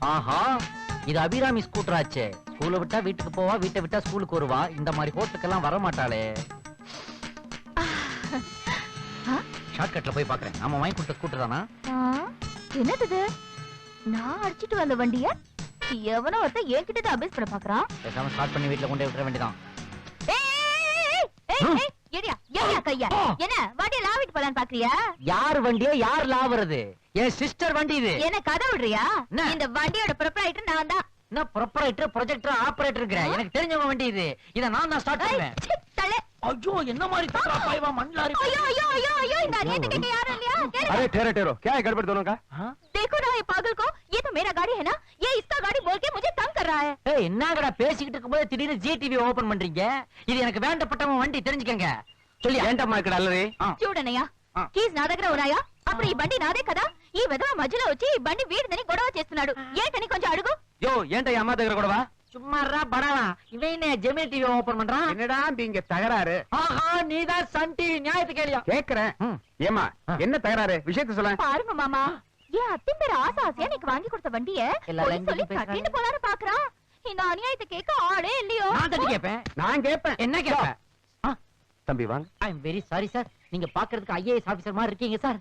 ஆஹா, இது அபிராமி ஸ்கூட்டர் ஆச்சே. ஸ்கூல விட்டா வீட்டுக்கு போவா, வீட்டை விட்டா ஸ்கூலுக்கு வருவா. இந்த மாதிரி ஹோட்டலுக்கெல்லாம் வர மாட்டாளே. ஷார்ட்கட்ல போய் பாக்குறேன். நாம வாங்கி கொடுத்த ஸ்கூட்டர் தானா? என்னது? நான் அடிச்சிட்டு வந்த வண்டிய எவனோ ஒருத்த என்கிட்ட தான் அபேஸ் பண்ண பாக்குறான். பேசாம ஸ்டார்ட் பண்ணி வீட்டுல கொண்டு விட்டுற வேண்டியதான். என்ன வண்டியை லாவிட்டு போலான்னு பாக்குறியா? யார் வண்டியா? யார் லாவுறது? என் சிஸ்டர் வண்டி இது. என்ன கதை விடுறியா? இந்த வண்டியோட ப்ரொப்ரைட்டர் நான் தான். என்ன ப்ரொப்ரைட்டர், ப்ரொஜெக்டர், ஆபரேட்டர்ங்கற? எனக்கு தெரிஞ்சவங்க வண்டி இது. இத நான் தான் ஸ்டார்ட் பண்ணுவேன். ஐயோ, என்ன மாதிரி தரா பாய்வா மண்ணாரி. ஐயோ ஐயோ ஐயோ ஐயோ, இந்த அரியத்தை கேட்க யாரும் இல்லையா? अरे ठहरो ठहरो, क्या है गड़बड़ दोनों का? देखो ना ये पागल को, ये तो मेरा गाड़ी है ना, ये इसका गाड़ी बोल के मुझे तंग कर रहा है. ஏய், என்னங்கடா பேசிக்கிட்டு இருக்கும்போது திடீர்னு ஜிடிவி ஓபன் பண்றீங்க? இது எனக்கு வேண்டப்பட்டவன் வண்டி, தெரிஞ்சுக்கங்க. சொல்லியா? ఏంటమ్మా ఇక్కడ అల్లరి? చూడనయ్యా, కీస్ నా దగ్గర ఉన్నాయా? అప్పుడు ఈ బండి నాదే కదా. ఈ వెధవ మధ్యలో వచ్చి ఈ బండి వీడిదని గొడవ చేస్తున్నాడు. ఏంటని కొంచెం అడుగు. యో ఏంటయ్య అమ్మ దగ్గర గొడవ? சும்மாறா படவா. இவன் என்ன ஜெமினி டிவி ஓபன் பண்றான்? என்னடா இங்க தகராறு? ஆஹா, நீதான் சன் டிவி நியாயத்தை கேளியா? கேக்குறேன். ஏமா என்ன தகராறு? விஷயத்தை சொல்ல. பாருங்க மாமா, ஏன் அத்தை பேர் ஆசை ஆசையா எனக்கு வாங்கி கொடுத்த வண்டிய சொல்லி கட்டிட்டு போலான்னு பாக்குறான். இந்த அநியாயத்தை கேட்க ஆளே இல்லையோ. நான் தட்டி கேட்பேன். நான் கேட்பேன். என்ன கேட்பேன்? தம்பி வாங்க. ஐ அம் வெரி சாரி சார். நீங்க பாக்குறதுக்கு ஐஏஎஸ் ஆபீசர் மாதிரி இருக்கீங்க சார்.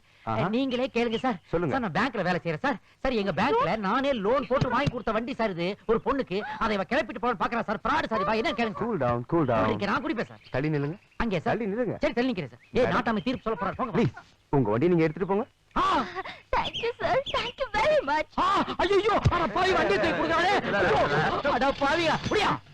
நீங்களே கேளுங்க சார். சொல்லுங்க சார், நான் பேங்க்ல வேலை செய்யறேன் சார். சார், எங்க பேங்க்ல நானே லோன் போட்டு வாங்கி கொடுத்த வண்டி சார் இது. ஒரு பொண்ணுக்கு அதை இவ கிளப்பிட்டு போறான்னு பாக்குறா சார். Fraud sir. என்ன கேளுங்க. Cool down cool down. நான் குடிப்பேன் சார். தள்ளி நில்லுங்க. அங்கே சார். தள்ளி நில்லுங்க. சரி, தள்ளி நிக்கிறேன் சார். ஏய், நாட்டாம தீர்ப்பு சொல்ல போறாரு. போங்க ப்ளீஸ். உங்க வண்டி நீங்க எடுத்துட்டு போங்க. Thank you sir, thank you very much. ஐயோ, அட பாவி, வண்டி தூக்கி குடுங்கடே. அட பாவியா, புடியா.